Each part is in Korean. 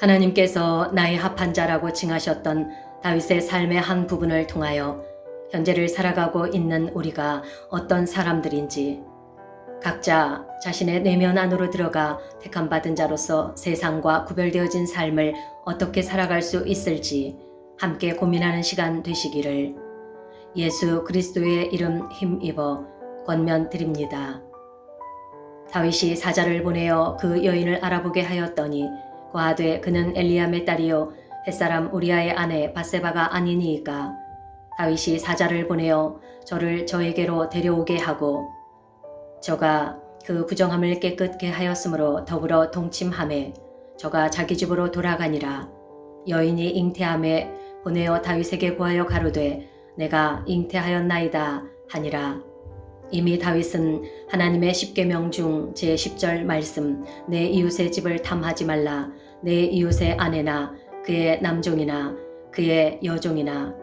하나님께서 나의 합한 자라고 칭하셨던 다윗의 삶의 한 부분을 통하여 현재를 살아가고 있는 우리가 어떤 사람들인지 각자 자신의 내면 안으로 들어가 택함받은 자로서 세상과 구별되어진 삶을 어떻게 살아갈 수 있을지 함께 고민하는 시간 되시기를 예수 그리스도의 이름 힘입어 권면드립니다. 다윗이 사자를 보내어 그 여인을 알아보게 하였더니 고하되 그는 엘리암의 딸이요 햇사람 우리아의 아내 밧세바가 아니니이까. 다윗이 사자를 보내어 저를 저에게로 데려오게 하고 저가 그 부정함을 깨끗게 하였으므로 더불어 동침하매 저가 자기 집으로 돌아가니라. 여인이 잉태함에 보내어 다윗에게 고하여 가로되 내가 잉태하였나이다 하니라. 이미 다윗은 하나님의 십계명 중 제10절 말씀 내 이웃의 집을 탐하지 말라 내 이웃의 아내나 그의 남종이나 그의 여종이나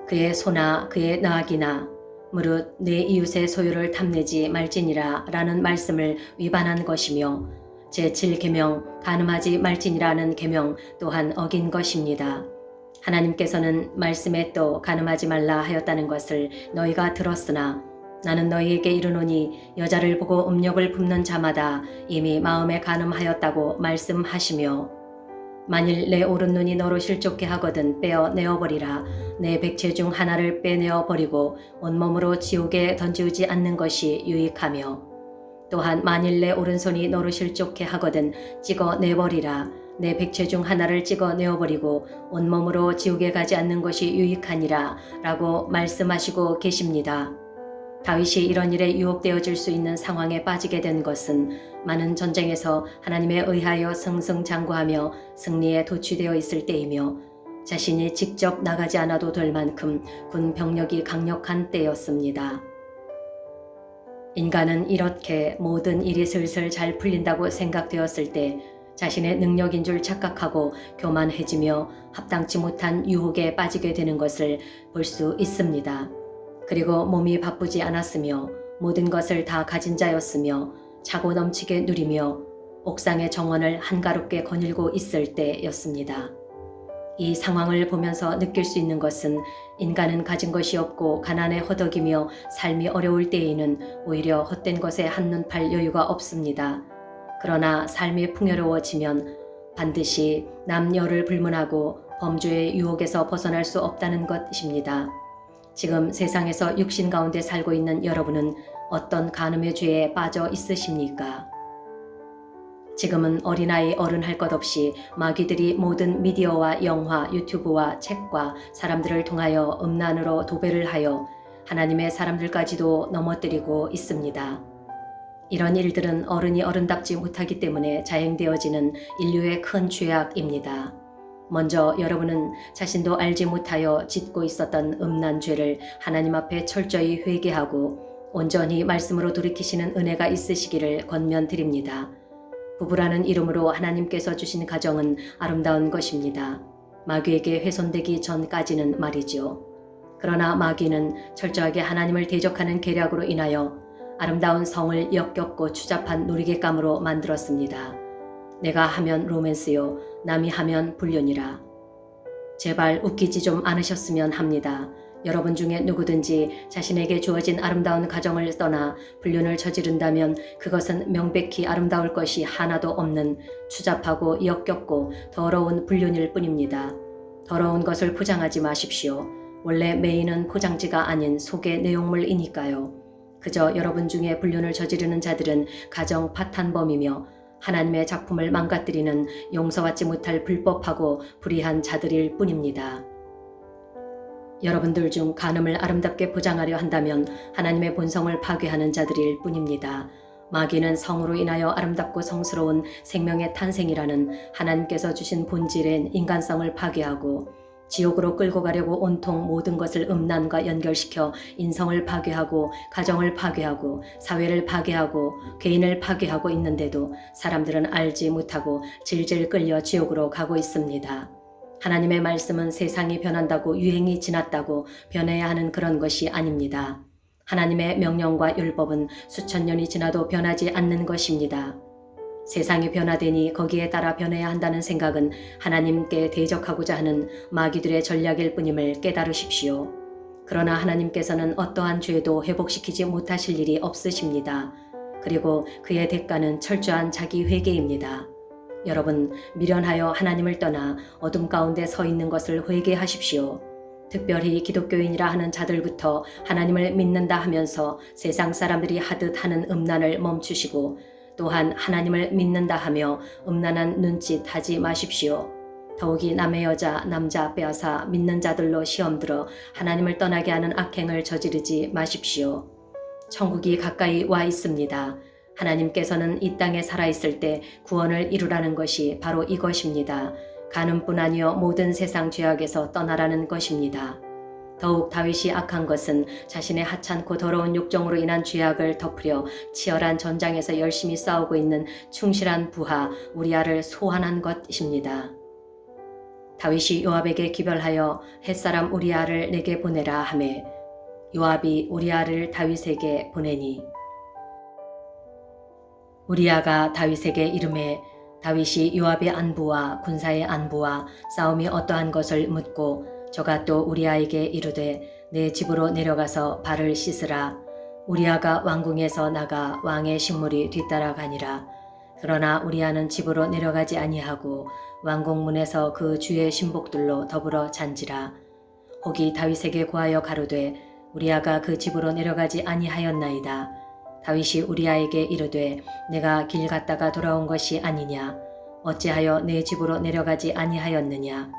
그의 소나 그의 나귀나 무릇 내 이웃의 소유를 탐내지 말지니라 라는 말씀을 위반한 것이며 제7계명 간음하지 말지니라는 계명 또한 어긴 것입니다. 하나님께서는 말씀에 또 간음하지 말라 하였다는 것을 너희가 들었으나 나는 너희에게 이르노니 여자를 보고 음욕을 품는 자마다 이미 마음에 간음하였다고 말씀하시며 만일 내 오른눈이 너로 실족케 하거든 빼어내어버리라. 내 백체 중 하나를 빼내어 버리고 온몸으로 지옥에 던지우지 않는 것이 유익하며 또한 만일 내 오른손이 너로 실족케 하거든 찍어내버리라. 내 백체 중 하나를 찍어내어버리고 온몸으로 지옥에 가지 않는 것이 유익하니라 라고 말씀하시고 계십니다. 다윗이 이런 일에 유혹되어질 수 있는 상황에 빠지게 된 것은 많은 전쟁에서 하나님에 의하여 승승장구하며 승리에 도취되어 있을 때이며 자신이 직접 나가지 않아도 될 만큼 군 병력이 강력한 때였습니다. 인간은 이렇게 모든 일이 슬슬 잘 풀린다고 생각되었을 때 자신의 능력인 줄 착각하고 교만해지며 합당치 못한 유혹에 빠지게 되는 것을 볼 수 있습니다. 그리고 몸이 바쁘지 않았으며 모든 것을 다 가진 자였으며 차고 넘치게 누리며 옥상의 정원을 한가롭게 거닐고 있을 때였습니다. 이 상황을 보면서 느낄 수 있는 것은 인간은 가진 것이 없고 가난에 허덕이며 삶이 어려울 때에는 오히려 헛된 것에 한눈 팔 여유가 없습니다. 그러나 삶이 풍요로워지면 반드시 남녀를 불문하고 범죄의 유혹에서 벗어날 수 없다는 것입니다. 지금 세상에서 육신 가운데 살고 있는 여러분은 어떤 간음의 죄에 빠져 있으십니까? 지금은 어린아이 어른 할 것 없이 마귀들이 모든 미디어와 영화, 유튜브와 책과 사람들을 통하여 음란으로 도배를 하여 하나님의 사람들까지도 넘어뜨리고 있습니다. 이런 일들은 어른이 어른답지 못하기 때문에 자행되어지는 인류의 큰 죄악입니다. 먼저 여러분은 자신도 알지 못하여 짓고 있었던 음란 죄를 하나님 앞에 철저히 회개하고 온전히 말씀으로 돌이키시는 은혜가 있으시기를 권면드립니다. 부부라는 이름으로 하나님께서 주신 가정은 아름다운 것입니다. 마귀에게 훼손되기 전까지는 말이죠. 그러나 마귀는 철저하게 하나님을 대적하는 계략으로 인하여 아름다운 성을 역겹고 추잡한 놀이객감으로 만들었습니다. 내가 하면 로맨스요 남이 하면 불륜이라. 제발 웃기지 좀 않으셨으면 합니다. 여러분 중에 누구든지 자신에게 주어진 아름다운 가정을 떠나 불륜을 저지른다면 그것은 명백히 아름다울 것이 하나도 없는 추잡하고 역겹고 더러운 불륜일 뿐입니다. 더러운 것을 포장하지 마십시오. 원래 메인은 포장지가 아닌 속의 내용물이니까요. 그저 여러분 중에 불륜을 저지르는 자들은 가정 파탄범이며 하나님의 작품을 망가뜨리는 용서받지 못할 불법하고 불의한 자들일 뿐입니다. 여러분들 중 간음을 아름답게 포장하려 한다면 하나님의 본성을 파괴하는 자들일 뿐입니다. 마귀는 성으로 인하여 아름답고 성스러운 생명의 탄생이라는 하나님께서 주신 본질인 인간성을 파괴하고 지옥으로 끌고 가려고 온통 모든 것을 음란과 연결시켜 인성을 파괴하고 가정을 파괴하고 사회를 파괴하고 개인을 파괴하고 있는데도 사람들은 알지 못하고 질질 끌려 지옥으로 가고 있습니다. 하나님의 말씀은 세상이 변한다고 유행이 지났다고 변해야 하는 그런 것이 아닙니다. 하나님의 명령과 율법은 수천 년이 지나도 변하지 않는 것입니다. 세상이 변화되니 거기에 따라 변해야 한다는 생각은 하나님께 대적하고자 하는 마귀들의 전략일 뿐임을 깨달으십시오. 그러나 하나님께서는 어떠한 죄도 회복시키지 못하실 일이 없으십니다. 그리고 그의 대가는 철저한 자기 회개입니다. 여러분, 미련하여 하나님을 떠나 어둠 가운데 서 있는 것을 회개하십시오. 특별히 기독교인이라 하는 자들부터 하나님을 믿는다 하면서 세상 사람들이 하듯 하는 음란을 멈추시고 또한 하나님을 믿는다 하며 음란한 눈짓 하지 마십시오. 더욱이 남의 여자, 남자 빼앗아 믿는 자들로 시험 들어 하나님을 떠나게 하는 악행을 저지르지 마십시오. 천국이 가까이 와 있습니다. 하나님께서는 이 땅에 살아있을 때 구원을 이루라는 것이 바로 이것입니다. 가는뿐 아니여 모든 세상 죄악에서 떠나라는 것입니다. 더욱 다윗이 악한 것은 자신의 하찮고 더러운 육정으로 인한 죄악을 덮으려 치열한 전장에서 열심히 싸우고 있는 충실한 부하 우리아를 소환한 것입니다. 다윗이 요압에게 기별하여 햇사람 우리아를 내게 보내라 하매 요압이 우리아를 다윗에게 보내니 우리아가 다윗에게 이르매 다윗이 요압의 안부와 군사의 안부와 싸움이 어떠한 것을 묻고 저가 또 우리아에게 이르되 내 집으로 내려가서 발을 씻으라. 우리아가 왕궁에서 나가 왕의 식물이 뒤따라가니라. 그러나 우리아는 집으로 내려가지 아니하고 왕궁문에서 그 주의 신복들로 더불어 잔지라. 혹이 다윗에게 고하여 가로되 우리아가 그 집으로 내려가지 아니하였나이다. 다윗이 우리아에게 이르되 내가 길 갔다가 돌아온 것이 아니냐. 어찌하여 내 집으로 내려가지 아니하였느냐.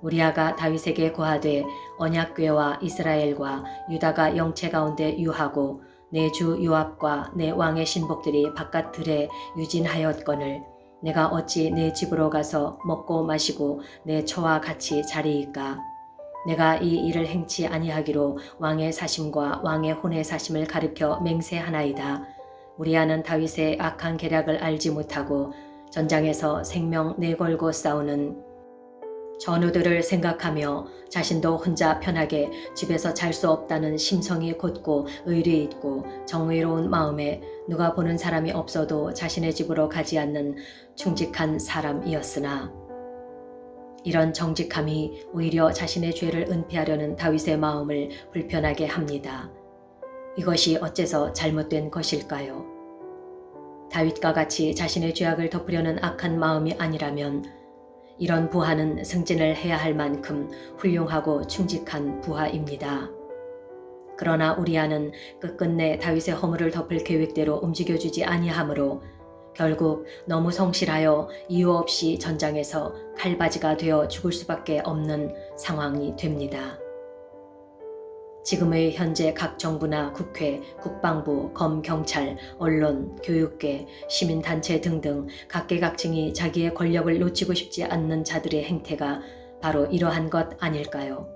우리아가 다윗에게 고하되 언약궤와 이스라엘과 유다가 영체 가운데 유하고 내 주 요압과 내 왕의 신복들이 바깥 들에 유진하였거늘 내가 어찌 내 집으로 가서 먹고 마시고 내 처와 같이 자리이까. 내가 이 일을 행치 아니하기로 왕의 사심과 왕의 혼의 사심을 가리켜 맹세하나이다. 우리아는 다윗의 악한 계략을 알지 못하고 전장에서 생명 내걸고 싸우는 전우들을 생각하며 자신도 혼자 편하게 집에서 잘 수 없다는 심성이 곧고 의리 있고 정의로운 마음에 누가 보는 사람이 없어도 자신의 집으로 가지 않는 충직한 사람이었으나 이런 정직함이 오히려 자신의 죄를 은폐하려는 다윗의 마음을 불편하게 합니다. 이것이 어째서 잘못된 것일까요? 다윗과 같이 자신의 죄악을 덮으려는 악한 마음이 아니라면 이런 부하는 승진을 해야 할 만큼 훌륭하고 충직한 부하입니다. 그러나 우리아는 끝끝내 다윗의 허물을 덮을 계획대로 움직여주지 아니하므로 결국 너무 성실하여 이유 없이 전장에서 칼바지가 되어 죽을 수밖에 없는 상황이 됩니다. 지금의 현재 각 정부나 국회, 국방부, 검, 경찰, 언론, 교육계, 시민단체 등등 각계각층이 자기의 권력을 놓치고 싶지 않는 자들의 행태가 바로 이러한 것 아닐까요?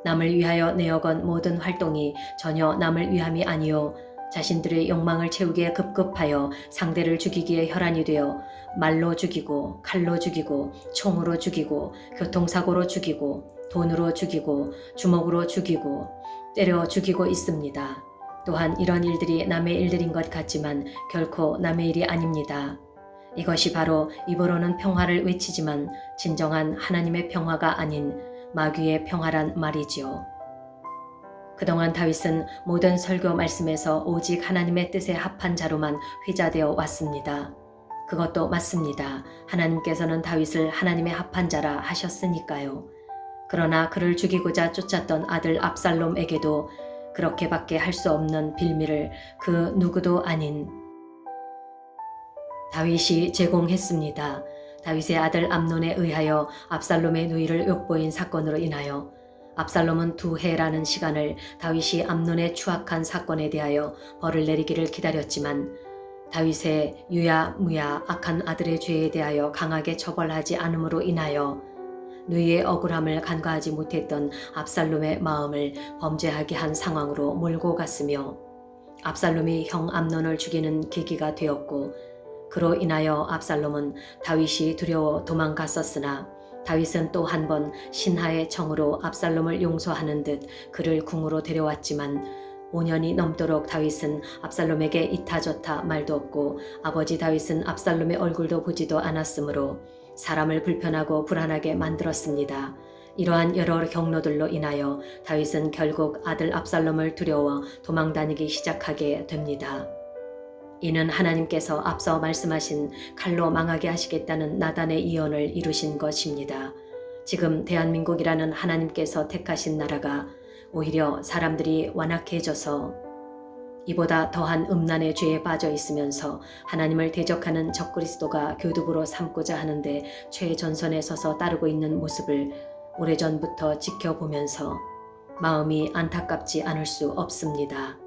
남을 위하여 내어건 모든 활동이 전혀 남을 위함이 아니요 자신들의 욕망을 채우기에 급급하여 상대를 죽이기에 혈안이 되어 말로 죽이고 칼로 죽이고 총으로 죽이고 교통사고로 죽이고 돈으로 죽이고 주먹으로 죽이고 때려 죽이고 있습니다. 또한 이런 일들이 남의 일들인 것 같지만 결코 남의 일이 아닙니다. 이것이 바로 입으로는 평화를 외치지만 진정한 하나님의 평화가 아닌 마귀의 평화란 말이지요. 그동안 다윗은 모든 설교 말씀에서 오직 하나님의 뜻에 합한 자로만 회자되어 왔습니다. 그것도 맞습니다. 하나님께서는 다윗을 하나님의 합한 자라 하셨으니까요. 그러나 그를 죽이고자 쫓았던 아들 압살롬에게도 그렇게밖에 할 수 없는 빌미를 그 누구도 아닌 다윗이 제공했습니다. 다윗의 아들 암논에 의하여 압살롬의 누이를 욕보인 사건으로 인하여 압살롬은 2해라는 시간을 다윗이 암논의 추악한 사건에 대하여 벌을 내리기를 기다렸지만 다윗의 유야 무야 악한 아들의 죄에 대하여 강하게 처벌하지 않음으로 인하여 누이의 억울함을 간과하지 못했던 압살롬의 마음을 범죄하게 한 상황으로 몰고 갔으며 압살롬이 형 암논을 죽이는 계기가 되었고 그로 인하여 압살롬은 다윗이 두려워 도망갔었으나 다윗은 또 한 번 신하의 청으로 압살롬을 용서하는 듯 그를 궁으로 데려왔지만 5년이 넘도록 다윗은 압살롬에게 이타 저타 말도 없고 아버지 다윗은 압살롬의 얼굴도 보지도 않았으므로 사람을 불편하고 불안하게 만들었습니다. 이러한 여러 경로들로 인하여 다윗은 결국 아들 압살롬을 두려워 도망다니기 시작하게 됩니다. 이는 하나님께서 앞서 말씀하신 칼로 망하게 하시겠다는 나단의 예언을 이루신 것입니다. 지금 대한민국이라는 하나님께서 택하신 나라가 오히려 사람들이 완악해져서 이보다 더한 음란의 죄에 빠져 있으면서 하나님을 대적하는 적그리스도가 교두보로 삼고자 하는데 최전선에 서서 따르고 있는 모습을 오래전부터 지켜보면서 마음이 안타깝지 않을 수 없습니다.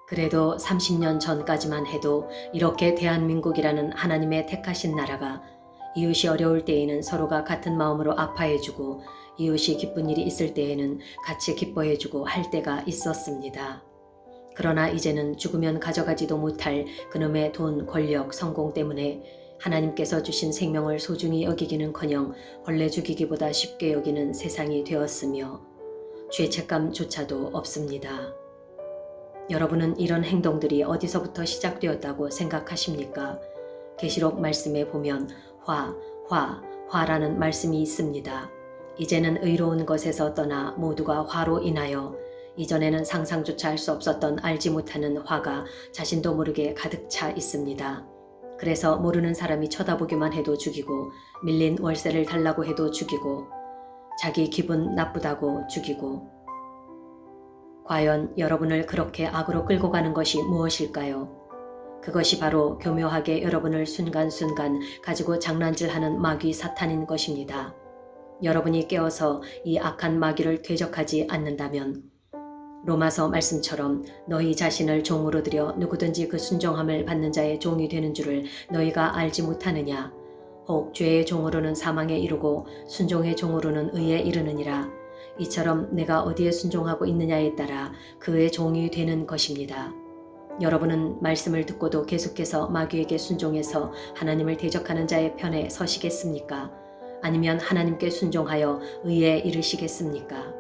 그래도 30년 전까지만 해도 이렇게 대한민국이라는 하나님의 택하신 나라가 이웃이 어려울 때에는 서로가 같은 마음으로 아파해주고 이웃이 기쁜 일이 있을 때에는 같이 기뻐해주고 할 때가 있었습니다. 그러나 이제는 죽으면 가져가지도 못할 그놈의 돈, 권력, 성공 때문에 하나님께서 주신 생명을 소중히 여기기는커녕 벌레 죽이기보다 쉽게 여기는 세상이 되었으며 죄책감조차도 없습니다. 여러분은 이런 행동들이 어디서부터 시작되었다고 생각하십니까? 계시록 말씀에 보면 화라는 말씀이 있습니다. 이제는 의로운 것에서 떠나 모두가 화로 인하여 이전에는 상상조차 할 수 없었던 알지 못하는 화가 자신도 모르게 가득 차 있습니다. 그래서 모르는 사람이 쳐다보기만 해도 죽이고 밀린 월세를 달라고 해도 죽이고 자기 기분 나쁘다고 죽이고 과연 여러분을 그렇게 악으로 끌고 가는 것이 무엇일까요? 그것이 바로 교묘하게 여러분을 순간순간 가지고 장난질하는 마귀 사탄인 것입니다. 여러분이 깨어서 이 악한 마귀를 퇴적하지 않는다면 로마서 말씀처럼 너희 자신을 종으로 들여 누구든지 그 순종함을 받는 자의 종이 되는 줄을 너희가 알지 못하느냐? 혹 죄의 종으로는 사망에 이르고 순종의 종으로는 의에 이르느니라. 이처럼 내가 어디에 순종하고 있느냐에 따라 그의 종이 되는 것입니다. 여러분은 말씀을 듣고도 계속해서 마귀에게 순종해서 하나님을 대적하는 자의 편에 서시겠습니까? 아니면 하나님께 순종하여 의에 이르시겠습니까?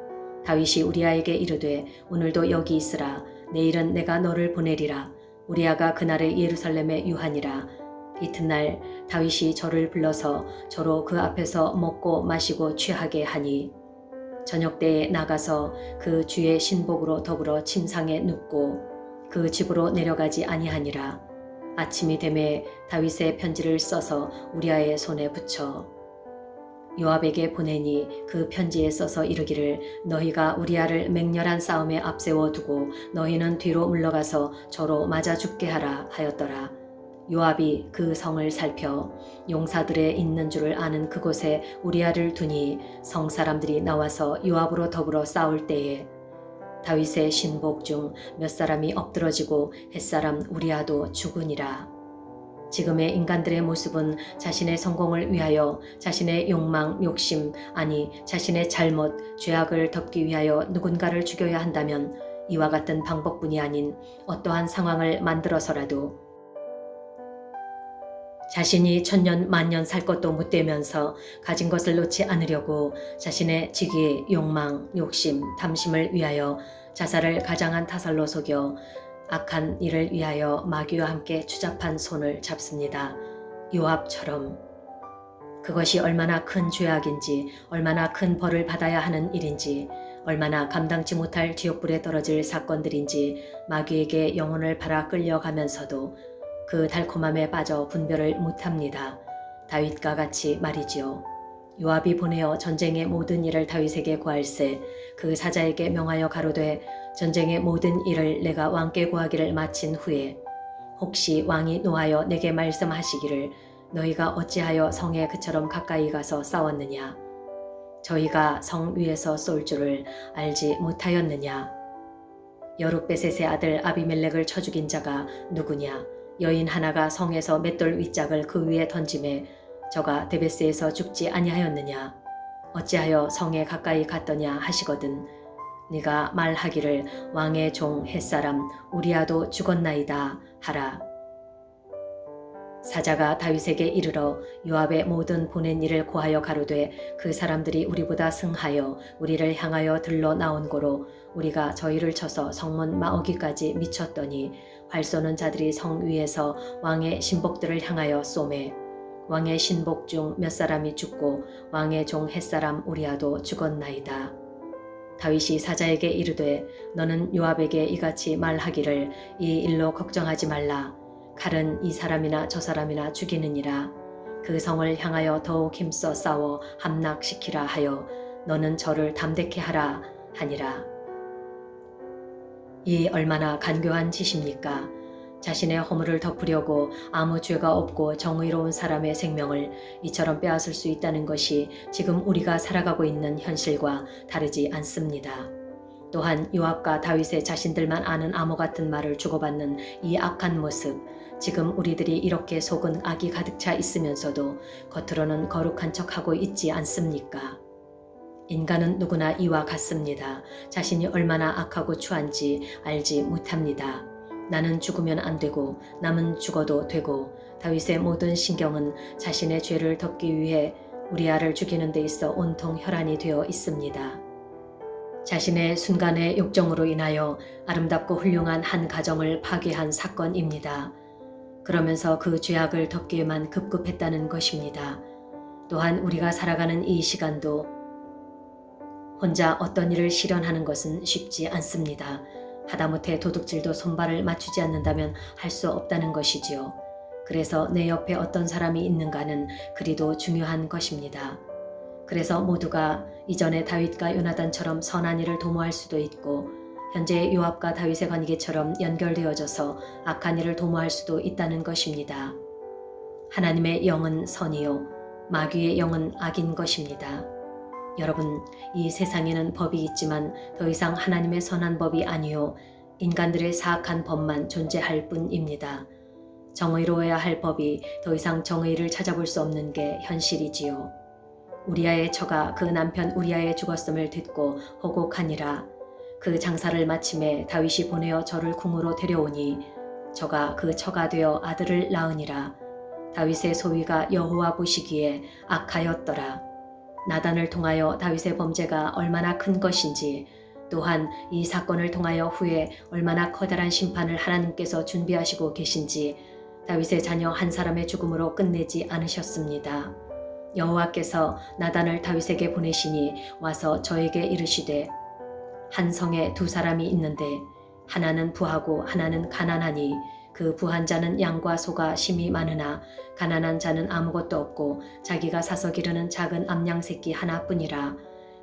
다윗이 우리아에게 이르되 오늘도 여기 있으라. 내일은 내가 너를 보내리라. 우리아가 그날에 예루살렘에 유하니라. 이튿날 다윗이 저를 불러서 저로 그 앞에서 먹고 마시고 취하게 하니 저녁때에 나가서 그 주의 신복으로 더불어 침상에 눕고 그 집으로 내려가지 아니하니라. 아침이 되매 다윗의 편지를 써서 우리아의 손에 붙여 요압에게 보내니 그 편지에 써서 이르기를 너희가 우리아를 맹렬한 싸움에 앞세워 두고 너희는 뒤로 물러가서 저로 맞아 죽게 하라 하였더라. 요압이 그 성을 살펴 용사들의 있는 줄을 아는 그곳에 우리아를 두니 성 사람들이 나와서 요압으로 더불어 싸울 때에 다윗의 신복 중 몇 사람이 엎드러지고 햇사람 우리아도 죽으니라. 지금의 인간들의 모습은 자신의 성공을 위하여 자신의 욕망, 욕심, 아니 자신의 잘못, 죄악을 덮기 위하여 누군가를 죽여야 한다면 이와 같은 방법뿐이 아닌 어떠한 상황을 만들어서라도 자신이 천년 만년 살 것도 못되면서 가진 것을 놓지 않으려고 자신의 직위, 욕망, 욕심, 탐심을 위하여 자살을 가장한 타살로 속여 악한 일을 위하여 마귀와 함께 추잡한 손을 잡습니다. 요압처럼. 그것이 얼마나 큰 죄악인지, 얼마나 큰 벌을 받아야 하는 일인지, 얼마나 감당치 못할 지옥불에 떨어질 사건들인지 마귀에게 영혼을 팔아 끌려가면서도 그 달콤함에 빠져 분별을 못합니다. 다윗과 같이 말이지요. 요압이 보내어 전쟁의 모든 일을 다윗에게 구할세 그 사자에게 명하여 가로되 전쟁의 모든 일을 내가 왕께 구하기를 마친 후에 혹시 왕이 노하여 내게 말씀하시기를 너희가 어찌하여 성에 그처럼 가까이 가서 싸웠느냐? 저희가 성 위에서 쏠 줄을 알지 못하였느냐? 여룻베셋의 아들 아비멜렉을 쳐 죽인 자가 누구냐? 여인 하나가 성에서 맷돌 윗짝을 그 위에 던짐에 저가 데베스에서 죽지 아니하였느냐? 어찌하여 성에 가까이 갔더냐 하시거든 네가 말하기를 왕의 종 햇사람 우리아도 죽었나이다 하라. 사자가 다윗에게 이르러 요압의 모든 보낸 일을 고하여 가로되 그 사람들이 우리보다 승하여 우리를 향하여 들러 나온 고로 우리가 저희를 쳐서 성문 마어기까지 미쳤더니 활 쏘는 자들이 성 위에서 왕의 신복들을 향하여 쏘매 왕의 신복 중 몇 사람이 죽고 왕의 종 햇사람 우리아도 죽었나이다. 다윗이 사자에게 이르되 너는 요압에게 이같이 말하기를 이 일로 걱정하지 말라. 칼은 이 사람이나 저 사람이나 죽이느니라. 그 성을 향하여 더욱 힘써 싸워 함락시키라 하여 너는 저를 담대케 하라 하니라. 이 얼마나 간교한 짓입니까? 자신의 허물을 덮으려고 아무 죄가 없고 정의로운 사람의 생명을 이처럼 빼앗을 수 있다는 것이 지금 우리가 살아가고 있는 현실과 다르지 않습니다. 또한 요압과 다윗의 자신들만 아는 암호 같은 말을 주고받는 이 악한 모습, 지금 우리들이 이렇게 속은 악이 가득 차 있으면서도 겉으로는 거룩한 척하고 있지 않습니까? 인간은 누구나 이와 같습니다. 자신이 얼마나 악하고 추한지 알지 못합니다. 나는 죽으면 안 되고 남은 죽어도 되고 다윗의 모든 신경은 자신의 죄를 덮기 위해 우리아를 죽이는 데 있어 온통 혈안이 되어 있습니다. 자신의 순간의 욕정으로 인하여 아름답고 훌륭한 한 가정을 파괴한 사건입니다. 그러면서 그 죄악을 덮기에만 급급했다는 것입니다. 또한 우리가 살아가는 이 시간도 혼자 어떤 일을 실현하는 것은 쉽지 않습니다. 하다못해 도둑질도 손발을 맞추지 않는다면 할 수 없다는 것이지요. 그래서 내 옆에 어떤 사람이 있는가는 그리도 중요한 것입니다. 그래서 모두가 이전의 다윗과 요나단처럼 선한 일을 도모할 수도 있고 현재의 요압과 다윗의 관계처럼 연결되어져서 악한 일을 도모할 수도 있다는 것입니다. 하나님의 영은 선이요 마귀의 영은 악인 것입니다. 여러분, 이 세상에는 법이 있지만 더 이상 하나님의 선한 법이 아니요 인간들의 사악한 법만 존재할 뿐입니다. 정의로워야 할 법이 더 이상 정의를 찾아볼 수 없는 게 현실이지요. 우리아의 처가 그 남편 우리아의 죽었음을 듣고 호곡하니라. 그 장사를 마침에 다윗이 보내어 저를 궁으로 데려오니 저가 그 처가 되어 아들을 낳으니라. 다윗의 소위가 여호와 보시기에 악하였더라. 나단을 통하여 다윗의 범죄가 얼마나 큰 것인지 또한 이 사건을 통하여 후에 얼마나 커다란 심판을 하나님께서 준비하시고 계신지 다윗의 자녀 한 사람의 죽음으로 끝내지 않으셨습니다. 여호와께서 나단을 다윗에게 보내시니 와서 저에게 이르시되 한 성에 두 사람이 있는데 하나는 부하고 하나는 가난하니 그 부한 자는 양과 소가 심이 많으나 가난한 자는 아무것도 없고 자기가 사서 기르는 작은 암양 새끼 하나뿐이라.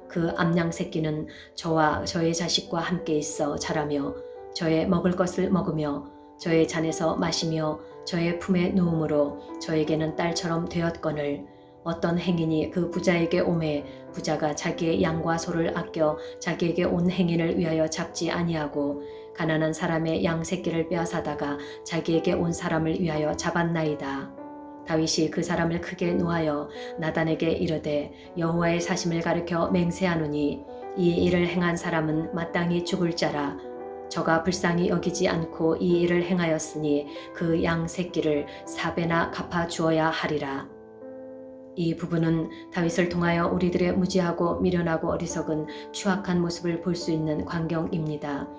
그 암양 새끼는 저와 저의 자식과 함께 있어 자라며 저의 먹을 것을 먹으며 저의 잔에서 마시며 저의 품에 누움으로 저에게는 딸처럼 되었거늘 어떤 행인이 그 부자에게 오매 부자가 자기의 양과 소를 아껴 자기에게 온 행인을 위하여 잡지 아니하고 가난한 사람의 양 새끼를 빼앗아다가 자기에게 온 사람을 위하여 잡았나이다. 다윗이 그 사람을 크게 노하여 나단에게 이르되 여호와의 사심을 가리켜 맹세하노니 이 일을 행한 사람은 마땅히 죽을 자라. 저가 불쌍히 여기지 않고 이 일을 행하였으니 그 양 새끼를 4배나 갚아 주어야 하리라. 이 부분은 다윗을 통하여 우리들의 무지하고 미련하고 어리석은 추악한 모습을 볼 수 있는 광경입니다.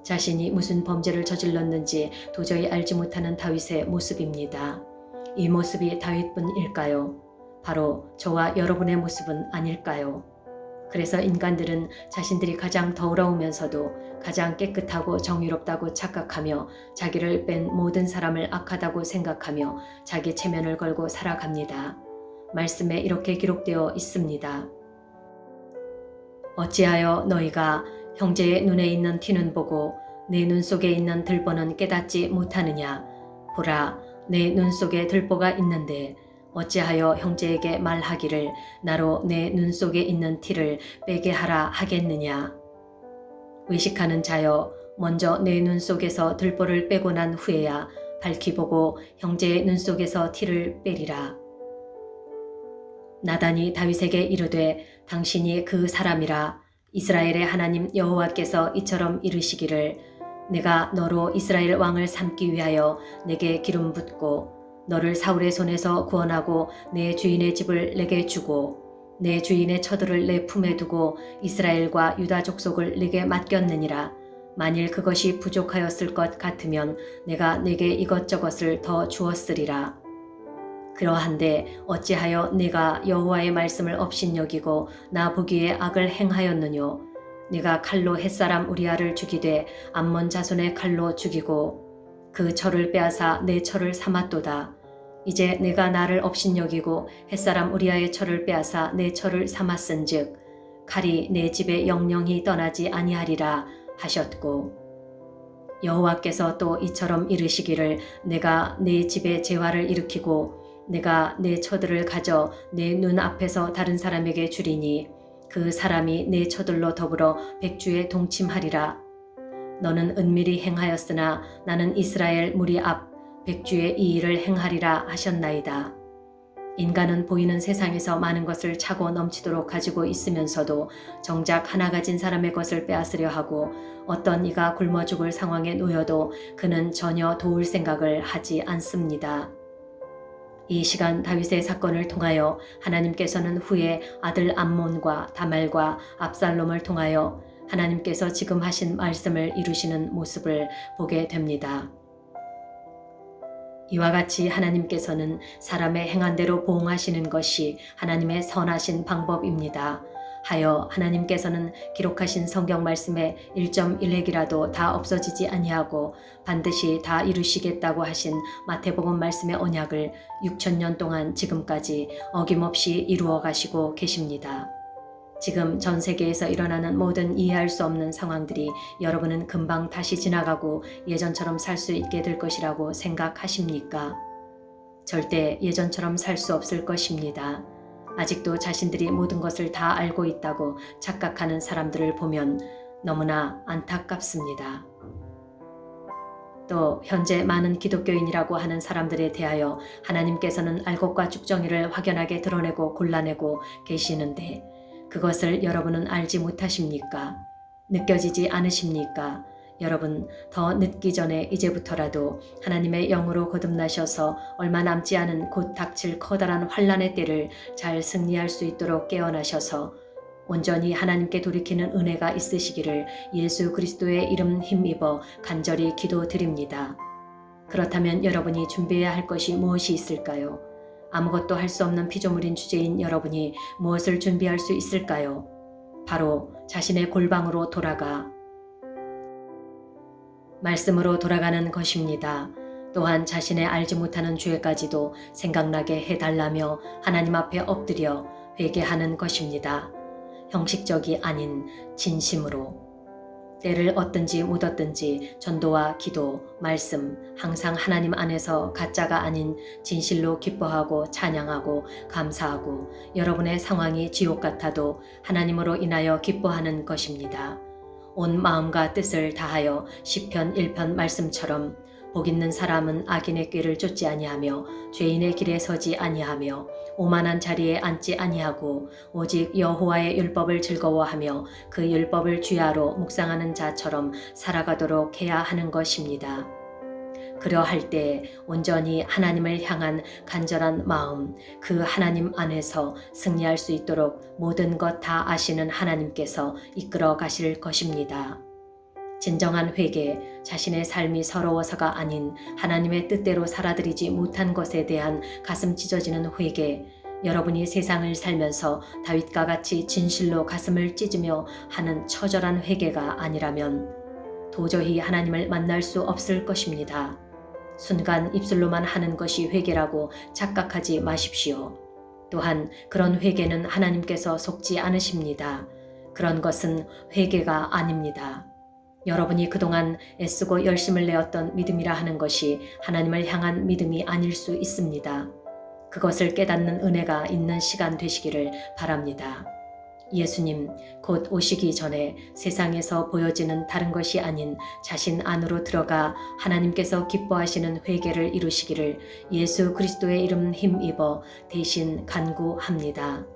자신이 무슨 범죄를 저질렀는지 도저히 알지 못하는 다윗의 모습입니다. 이 모습이 다윗뿐일까요? 바로 저와 여러분의 모습은 아닐까요? 그래서 인간들은 자신들이 가장 더러우면서도 가장 깨끗하고 정의롭다고 착각하며 자기를 뺀 모든 사람을 악하다고 생각하며 자기 체면을 걸고 살아갑니다. 말씀에 이렇게 기록되어 있습니다. 어찌하여 너희가 형제의 눈에 있는 티는 보고 내 눈 속에 있는 들보는 깨닫지 못하느냐? 보라, 내 눈 속에 들보가 있는데 어찌하여 형제에게 말하기를 나로 내 눈 속에 있는 티를 빼게 하라 하겠느냐? 외식하는 자여, 먼저 내 눈 속에서 들보를 빼고 난 후에야 밝히 보고 형제의 눈 속에서 티를 빼리라. 나단이 다윗에게 이르되 당신이 그 사람이라. 이스라엘의 하나님 여호와께서 이처럼 이르시기를 내가 너로 이스라엘 왕을 삼기 위하여 내게 기름 붓고 너를 사울의 손에서 구원하고 내 주인의 집을 내게 주고 내 주인의 처들을 내 품에 두고 이스라엘과 유다 족속을 내게 맡겼느니라. 만일 그것이 부족하였을 것 같으면 내가 내게 이것저것을 더 주었으리라. 그러한데 어찌하여 내가 여호와의 말씀을 업신여기고 나 보기에 악을 행하였느뇨. 내가 칼로 햇사람 우리아를 죽이되 암몬 자손의 칼로 죽이고 그 철을 빼앗아 내 철을 삼았도다. 이제 내가 나를 업신여기고 햇사람 우리아의 철을 빼앗아 내 철을 삼았은즉 칼이 내 집에 영영히 떠나지 아니하리라 하셨고 여호와께서 또 이처럼 이르시기를 내가 내 집에 재화를 일으키고 내가 내 처들을 가져 내 눈 앞에서 다른 사람에게 주리니 그 사람이 내 처들로 더불어 백주에 동침하리라. 너는 은밀히 행하였으나 나는 이스라엘 무리 앞 백주의 이 일을 행하리라 하셨나이다. 인간은 보이는 세상에서 많은 것을 차고 넘치도록 가지고 있으면서도 정작 하나 가진 사람의 것을 빼앗으려 하고 어떤 이가 굶어 죽을 상황에 놓여도 그는 전혀 도울 생각을 하지 않습니다. 이 시간 다윗의 사건을 통하여 하나님께서는 후에 아들 암몬과 다말과 압살롬을 통하여 하나님께서 지금 하신 말씀을 이루시는 모습을 보게 됩니다. 이와 같이 하나님께서는 사람의 행한 대로 보응하시는 것이 하나님의 선하신 방법입니다. 하여 하나님께서는 기록하신 성경 말씀의 1.1핵이라도 다 없어지지 아니하고 반드시 다 이루시겠다고 하신 마태복음 말씀의 언약을 6,000년 동안 지금까지 어김없이 이루어 가시고 계십니다. 지금 전 세계에서 일어나는 모든 이해할 수 없는 상황들이 여러분은 금방 다시 지나가고 예전처럼 살 수 있게 될 것이라고 생각하십니까? 절대 예전처럼 살 수 없을 것입니다. 아직도 자신들이 모든 것을 다 알고 있다고 착각하는 사람들을 보면 너무나 안타깝습니다. 또 현재 많은 기독교인이라고 하는 사람들에 대하여 하나님께서는 알곡과 쭉정이를 확연하게 드러내고 골라내고 계시는데 그것을 여러분은 알지 못하십니까? 느껴지지 않으십니까? 여러분, 더 늦기 전에 이제부터라도 하나님의 영으로 거듭나셔서 얼마 남지 않은 곧 닥칠 커다란 환난의 때를 잘 승리할 수 있도록 깨어나셔서 온전히 하나님께 돌이키는 은혜가 있으시기를 예수 그리스도의 이름 힘입어 간절히 기도드립니다. 그렇다면 여러분이 준비해야 할 것이 무엇이 있을까요? 아무것도 할 수 없는 피조물인 주제인 여러분이 무엇을 준비할 수 있을까요? 바로 자신의 골방으로 돌아가 말씀으로 돌아가는 것입니다. 또한 자신의 알지 못하는 죄까지도 생각나게 해달라며 하나님 앞에 엎드려 회개하는 것입니다. 형식적이 아닌 진심으로. 때를 얻든지 못 얻든지 전도와 기도, 말씀 항상 하나님 안에서 가짜가 아닌 진실로 기뻐하고 찬양하고 감사하고 여러분의 상황이 지옥 같아도 하나님으로 인하여 기뻐하는 것입니다. 온 마음과 뜻을 다하여 시편 1편 말씀처럼 복 있는 사람은 악인의 꾀를 쫓지 아니하며 죄인의 길에 서지 아니하며 오만한 자리에 앉지 아니하고 오직 여호와의 율법을 즐거워하며 그 율법을 주야로 묵상하는 자처럼 살아가도록 해야 하는 것입니다. 그러할 때 온전히 하나님을 향한 간절한 마음, 그 하나님 안에서 승리할 수 있도록 모든 것 다 아시는 하나님께서 이끌어 가실 것입니다. 진정한 회개, 자신의 삶이 서러워서가 아닌 하나님의 뜻대로 살아들이지 못한 것에 대한 가슴 찢어지는 회개, 여러분이 세상을 살면서 다윗과 같이 진실로 가슴을 찢으며 하는 처절한 회개가 아니라면 도저히 하나님을 만날 수 없을 것입니다. 순간 입술로만 하는 것이 회개라고 착각하지 마십시오. 또한 그런 회개는 하나님께서 속지 않으십니다. 그런 것은 회개가 아닙니다. 여러분이 그동안 애쓰고 열심을 내었던 믿음이라 하는 것이 하나님을 향한 믿음이 아닐 수 있습니다. 그것을 깨닫는 은혜가 있는 시간 되시기를 바랍니다. 예수님 곧 오시기 전에 세상에서 보여지는 다른 것이 아닌 자신 안으로 들어가 하나님께서 기뻐하시는 회개를 이루시기를 예수 그리스도의 이름 힘입어 대신 간구합니다.